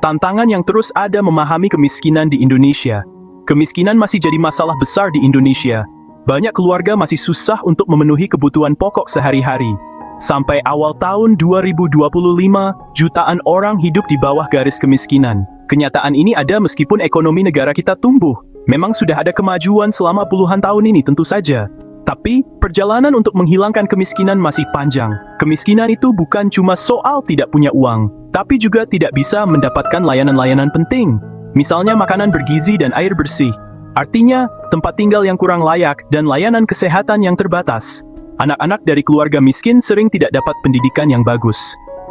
Tantangan yang terus ada memahami kemiskinan di Indonesia. Kemiskinan masih jadi masalah besar di Indonesia. Banyak keluarga masih susah untuk memenuhi kebutuhan pokok sehari-hari. Sampai awal tahun 2025, jutaan orang hidup di bawah garis kemiskinan. Kenyataan ini ada meskipun ekonomi negara kita tumbuh. Memang sudah ada kemajuan selama puluhan tahun ini tentu saja. Tapi, perjalanan untuk menghilangkan kemiskinan masih panjang. Kemiskinan itu bukan cuma soal tidak punya uang, tapi juga tidak bisa mendapatkan layanan-layanan penting. Misalnya makanan bergizi dan air bersih. Artinya, tempat tinggal yang kurang layak dan layanan kesehatan yang terbatas. Anak-anak dari keluarga miskin sering tidak dapat pendidikan yang bagus.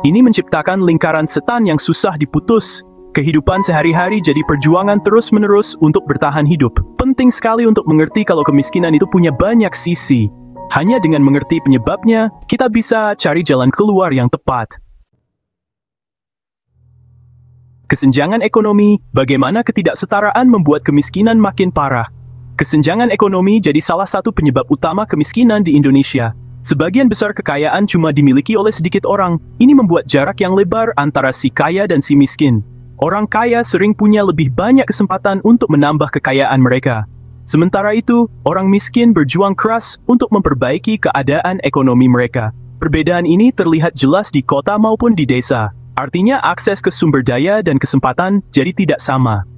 Ini menciptakan lingkaran setan yang susah diputus. Kehidupan sehari-hari jadi perjuangan terus-menerus untuk bertahan hidup. Penting sekali untuk mengerti kalau kemiskinan itu punya banyak sisi. Hanya dengan mengerti penyebabnya, kita bisa cari jalan keluar yang tepat. Kesenjangan ekonomi, bagaimana ketidaksetaraan membuat kemiskinan makin parah. Kesenjangan ekonomi jadi salah satu penyebab utama kemiskinan di Indonesia. Sebagian besar kekayaan cuma dimiliki oleh sedikit orang. Ini membuat jarak yang lebar antara si kaya dan si miskin. Orang kaya sering punya lebih banyak kesempatan untuk menambah kekayaan mereka. Sementara itu, orang miskin berjuang keras untuk memperbaiki keadaan ekonomi mereka. Perbedaan ini terlihat jelas di kota maupun di desa. Artinya akses ke sumber daya dan kesempatan jadi tidak sama.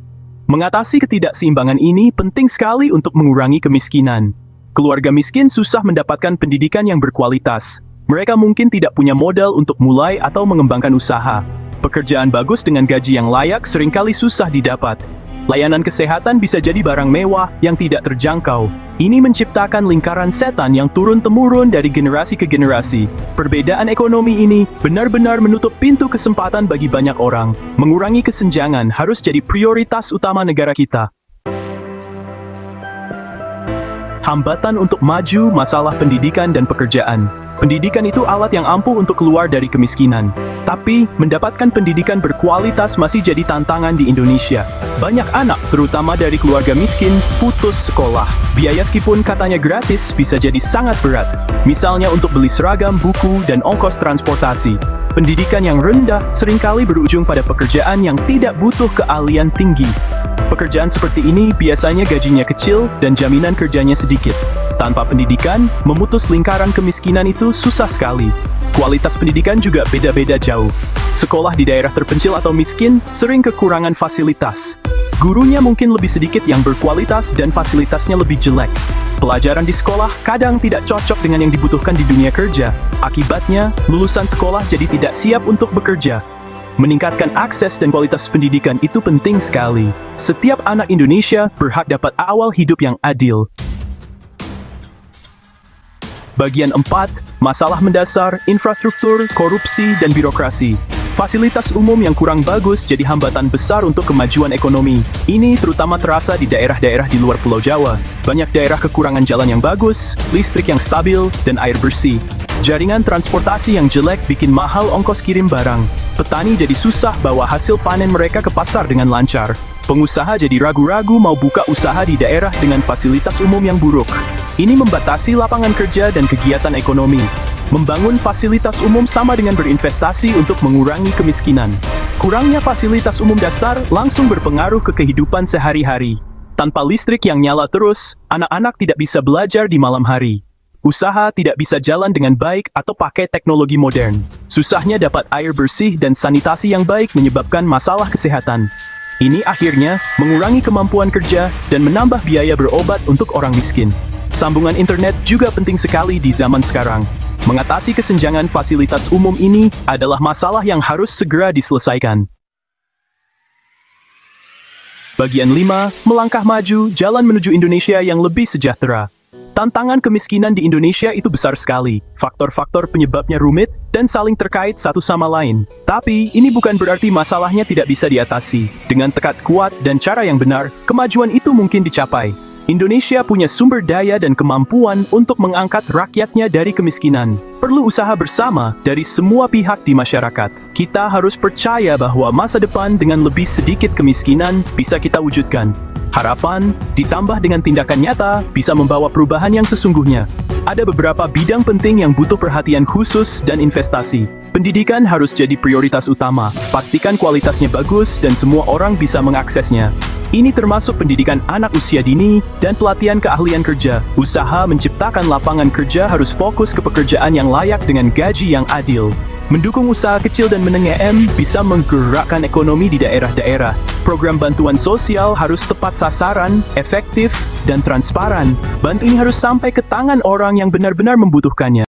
Mengatasi ketidakseimbangan ini penting sekali untuk mengurangi kemiskinan. Keluarga miskin susah mendapatkan pendidikan yang berkualitas. Mereka mungkin tidak punya modal untuk mulai atau mengembangkan usaha. Pekerjaan bagus dengan gaji yang layak seringkali susah didapat. Layanan kesehatan bisa jadi barang mewah yang tidak terjangkau. Ini menciptakan lingkaran setan yang turun-temurun dari generasi ke generasi. Perbedaan ekonomi ini benar-benar menutup pintu kesempatan bagi banyak orang. Mengurangi kesenjangan harus jadi prioritas utama negara kita. Hambatan untuk maju masalah pendidikan dan pekerjaan. Pendidikan itu alat yang ampuh untuk keluar dari kemiskinan. Tapi, mendapatkan pendidikan berkualitas masih jadi tantangan di Indonesia. Banyak anak, terutama dari keluarga miskin, putus sekolah. Biaya meskipun katanya gratis, bisa jadi sangat berat. Misalnya untuk beli seragam, buku, dan ongkos transportasi. Pendidikan yang rendah seringkali berujung pada pekerjaan yang tidak butuh keahlian tinggi. Pekerjaan seperti ini biasanya gajinya kecil dan jaminan kerjanya sedikit. Tanpa pendidikan, memutus lingkaran kemiskinan itu susah sekali. Kualitas pendidikan juga beda-beda jauh. Sekolah di daerah terpencil atau miskin sering kekurangan fasilitas. Gurunya mungkin lebih sedikit yang berkualitas dan fasilitasnya lebih jelek. Pelajaran di sekolah kadang tidak cocok dengan yang dibutuhkan di dunia kerja. Akibatnya, lulusan sekolah jadi tidak siap untuk bekerja. Meningkatkan akses dan kualitas pendidikan itu penting sekali. Setiap anak Indonesia berhak dapat awal hidup yang adil. Bagian 4, masalah mendasar, infrastruktur, korupsi, dan birokrasi. Fasilitas umum yang kurang bagus jadi hambatan besar untuk kemajuan ekonomi. Ini terutama terasa di daerah-daerah di luar Pulau Jawa. Banyak daerah kekurangan jalan yang bagus, listrik yang stabil, dan air bersih. Jaringan transportasi yang jelek bikin mahal ongkos kirim barang. Petani jadi susah bawa hasil panen mereka ke pasar dengan lancar. Pengusaha jadi ragu-ragu mau buka usaha di daerah dengan fasilitas umum yang buruk. Ini membatasi lapangan kerja dan kegiatan ekonomi. Membangun fasilitas umum sama dengan berinvestasi untuk mengurangi kemiskinan. Kurangnya fasilitas umum dasar langsung berpengaruh ke kehidupan sehari-hari. Tanpa listrik yang nyala terus, anak-anak tidak bisa belajar di malam hari. Usaha tidak bisa jalan dengan baik atau pakai teknologi modern. Susahnya dapat air bersih dan sanitasi yang baik menyebabkan masalah kesehatan. Ini akhirnya mengurangi kemampuan kerja dan menambah biaya berobat untuk orang miskin. Sambungan internet juga penting sekali di zaman sekarang. Mengatasi kesenjangan fasilitas umum ini adalah masalah yang harus segera diselesaikan. Bagian 5, melangkah maju, jalan menuju Indonesia yang lebih sejahtera. Tantangan kemiskinan di Indonesia itu besar sekali. Faktor-faktor penyebabnya rumit dan saling terkait satu sama lain. Tapi, ini bukan berarti masalahnya tidak bisa diatasi. Dengan tekad kuat dan cara yang benar, kemajuan itu mungkin dicapai. Indonesia punya sumber daya dan kemampuan untuk mengangkat rakyatnya dari kemiskinan. Perlu usaha bersama dari semua pihak di masyarakat. Kita harus percaya bahwa masa depan dengan lebih sedikit kemiskinan bisa kita wujudkan. Harapan, ditambah dengan tindakan nyata, bisa membawa perubahan yang sesungguhnya. Ada beberapa bidang penting yang butuh perhatian khusus dan investasi. Pendidikan harus jadi prioritas utama. Pastikan kualitasnya bagus dan semua orang bisa mengaksesnya. Ini termasuk pendidikan anak usia dini dan pelatihan keahlian kerja. Usaha menciptakan lapangan kerja harus fokus ke pekerjaan yang layak dengan gaji yang adil. Mendukung usaha kecil dan menengah bisa menggerakkan ekonomi di daerah-daerah. Program bantuan sosial harus tepat sasaran, efektif, dan transparan. Bantuan ini harus sampai ke tangan orang yang benar-benar membutuhkannya.